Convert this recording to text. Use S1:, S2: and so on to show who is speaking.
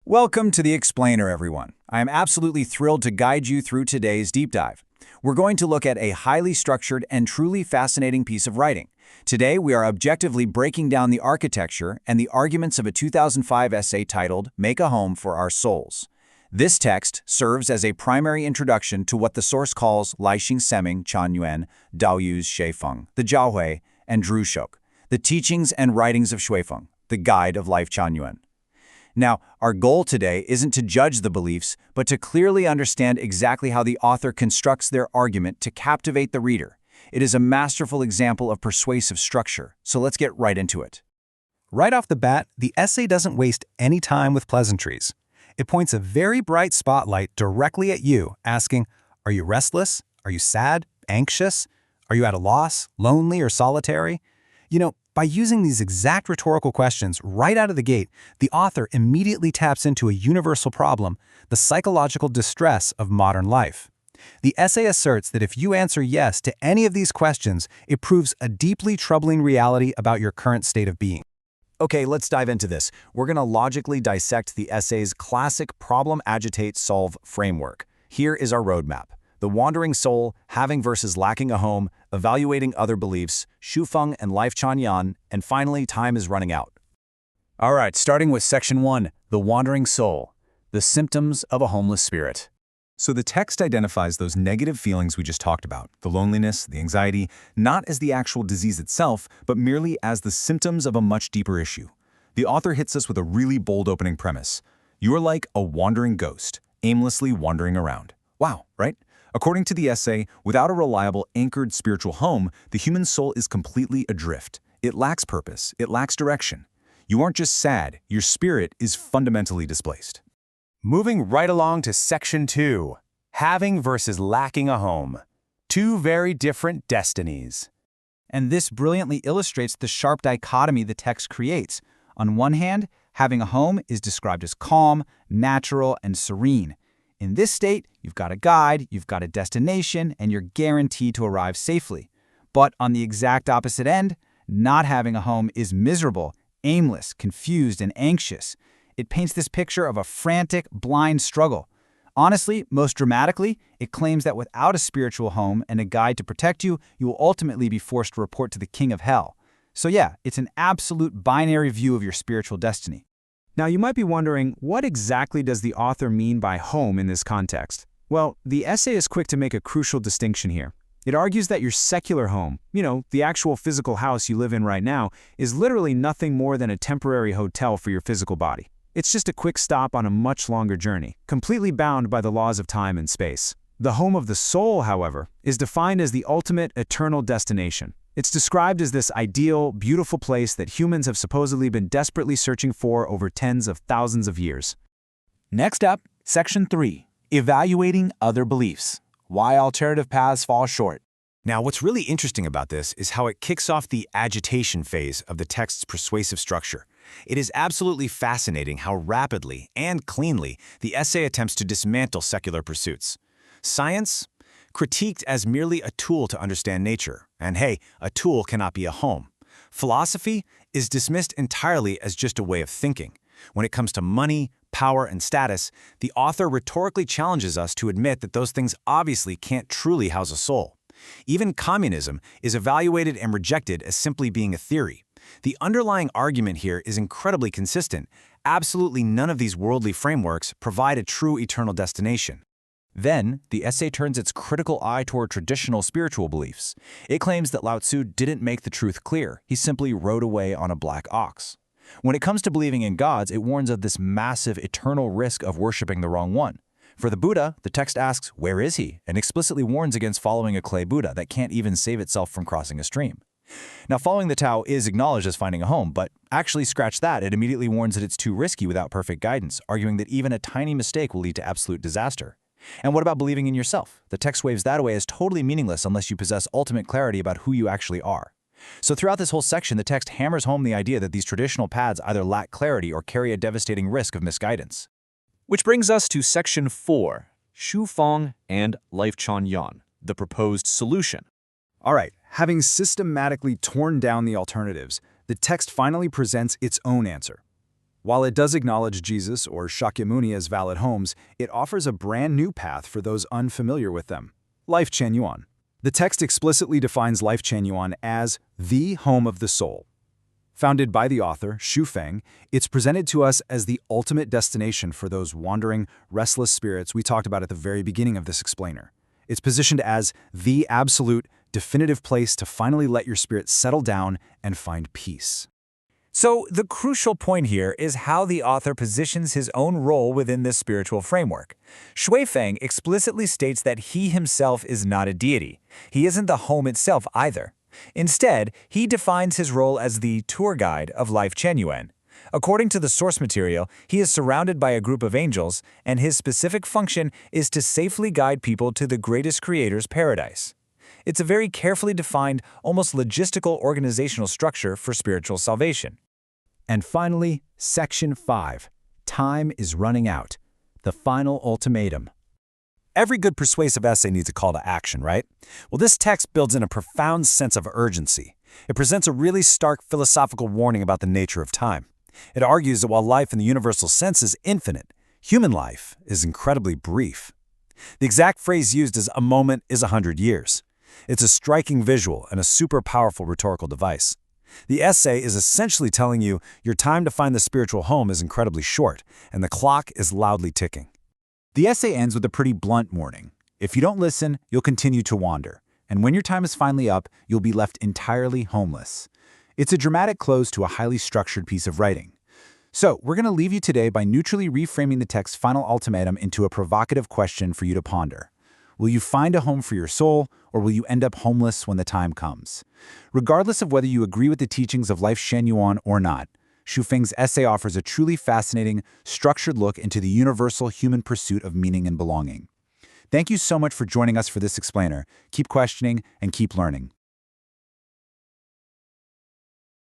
S1: Welcome to The Explainer, everyone. I am absolutely thrilled to guide you through today's deep dive. We're going to look at a highly structured and truly fascinating piece of writing. Today, we are objectively breaking down the architecture and the arguments of a 2005 essay titled Make a Home for Our Souls. This text serves as a primary introduction to what the source calls Laixing Seming Chuanyuan Daoyu's Xuefeng, the Jiaohui, and Zhu Shouke, the teachings and writings of Xuefeng, the guide of life Chuanyuan. Now, our goal today isn't to judge the beliefs, but to clearly understand exactly how the author constructs their argument to captivate the reader. It is a masterful example of persuasive structure, so let's get right into it.
S2: Right off the bat, the essay doesn't waste any time with pleasantries. It points a very bright spotlight directly at you, asking, are you restless? Are you sad? Anxious? Are you at a loss? Lonely or solitary? By using these exact rhetorical questions right out of the gate, the author immediately taps into a universal problem, the psychological distress of modern life. The essay asserts that if you answer yes to any of these questions, it proves a deeply troubling reality about your current state of being.
S1: Okay, let's dive into this. We're going to logically dissect the essay's classic problem-agitate-solve framework. Here is our roadmap. The wandering soul, having versus lacking a home, evaluating other beliefs, Xuefeng and life Chuanyuan, and finally, time is running out. All right, starting with section 1, the wandering soul, the symptoms of a homeless spirit.
S2: So the text identifies those negative feelings we just talked about, the loneliness, the anxiety, not as the actual disease itself, but merely as the symptoms of a much deeper issue. The author hits us with a really bold opening premise. You're like a wandering ghost, aimlessly wandering around. Wow, right? According to the essay, without a reliable, anchored spiritual home, the human soul is completely adrift. It lacks purpose. It lacks direction. You aren't just sad, your spirit is fundamentally displaced.
S3: Moving right along to section 2, having versus lacking a home. Two very different destinies.
S4: And this brilliantly illustrates the sharp dichotomy the text creates. On one hand, having a home is described as calm, natural, and serene. In this state, you've got a guide, you've got a destination, and you're guaranteed to arrive safely. But on the exact opposite end, not having a home is miserable, aimless, confused, and anxious. It paints this picture of a frantic, blind struggle. Honestly, most dramatically, it claims that without a spiritual home and a guide to protect you, you will ultimately be forced to report to the king of hell. So yeah, it's an absolute binary view of your spiritual destiny.
S3: Now you might be wondering, what exactly does the author mean by home in this context? Well, the essay is quick to make a crucial distinction here. It argues that your secular home, the actual physical house you live in right now, is literally nothing more than a temporary hotel for your physical body. It's just a quick stop on a much longer journey, completely bound by the laws of time and space. The home of the soul, however, is defined as the ultimate eternal destination. It's described as this ideal, beautiful place that humans have supposedly been desperately searching for over tens of thousands of years.
S4: Next up, section 3, evaluating other beliefs. Why alternative paths fall short.
S2: Now, what's really interesting about this is how it kicks off the agitation phase of the text's persuasive structure. It is absolutely fascinating how rapidly and cleanly the essay attempts to dismantle secular pursuits. Science, critiqued as merely a tool to understand nature, and hey, a tool cannot be a home. Philosophy is dismissed entirely as just a way of thinking. When it comes to money, power, and status, the author rhetorically challenges us to admit that those things obviously can't truly house a soul. Even communism is evaluated and rejected as simply being a theory. The underlying argument here is incredibly consistent. Absolutely none of these worldly frameworks provide a true eternal destination.
S1: Then, the essay turns its critical eye toward traditional spiritual beliefs. It claims that Lao Tzu didn't make the truth clear. He simply rode away on a black ox. When it comes to believing in gods, it warns of this massive eternal risk of worshiping the wrong one. For the Buddha, the text asks, where is he? And explicitly warns against following a clay Buddha that can't even save itself from crossing a stream. Now, following the Tao is acknowledged as finding a home, but actually scratch that, it immediately warns that it's too risky without perfect guidance, arguing that even a tiny mistake will lead to absolute disaster. And what about believing in yourself? The text waves that away as totally meaningless unless you possess ultimate clarity about who you actually are. So throughout this whole section, the text hammers home the idea that these traditional paths either lack clarity or carry a devastating risk of misguidance.
S5: Which brings us to section 4, Xuefeng and life Chuanyuan, the proposed solution.
S3: All right, having systematically torn down the alternatives, the text finally presents its own answer. While it does acknowledge Jesus or Shakyamuni as valid homes, it offers a brand new path for those unfamiliar with them. Life Chanyuan. The text explicitly defines Life Chanyuan as the home of the soul. Founded by the author, Xu Feng, it's presented to us as the ultimate destination for those wandering, restless spirits we talked about at the very beginning of this explainer. It's positioned as the absolute, definitive place to finally let your spirit settle down and find peace.
S1: So the crucial point here is how the author positions his own role within this spiritual framework. Xu Feng explicitly states that he himself is not a deity. He isn't the home itself either. Instead, he defines his role as the tour guide of Life Chanyuan. According to the source material, he is surrounded by a group of angels, and his specific function is to safely guide people to the greatest creator's paradise. It's a very carefully defined, almost logistical organizational structure for spiritual salvation.
S3: And finally, Section 5. Time is running out. The final ultimatum.
S2: Every good persuasive essay needs a call to action, right? Well, this text builds in a profound sense of urgency. It presents a really stark philosophical warning about the nature of time. It argues that while life in the universal sense is infinite, human life is incredibly brief. The exact phrase used is "a moment is 100 years." It's a striking visual and a super powerful rhetorical device. The essay is essentially telling you your time to find the spiritual home is incredibly short, and the clock is loudly ticking.
S1: The essay ends with a pretty blunt warning. If you don't listen, you'll continue to wander. And when your time is finally up, you'll be left entirely homeless. It's a dramatic close to a highly structured piece of writing. So, we're going to leave you today by neutrally reframing the text's final ultimatum into a provocative question for you to ponder. Will you find a home for your soul, or will you end up homeless when the time comes? Regardless of whether you agree with the teachings of Life Chanyuan or not, Xu Feng's essay offers a truly fascinating, structured look into the universal human pursuit of meaning and belonging. Thank you so much for joining us for this explainer. Keep questioning and keep learning.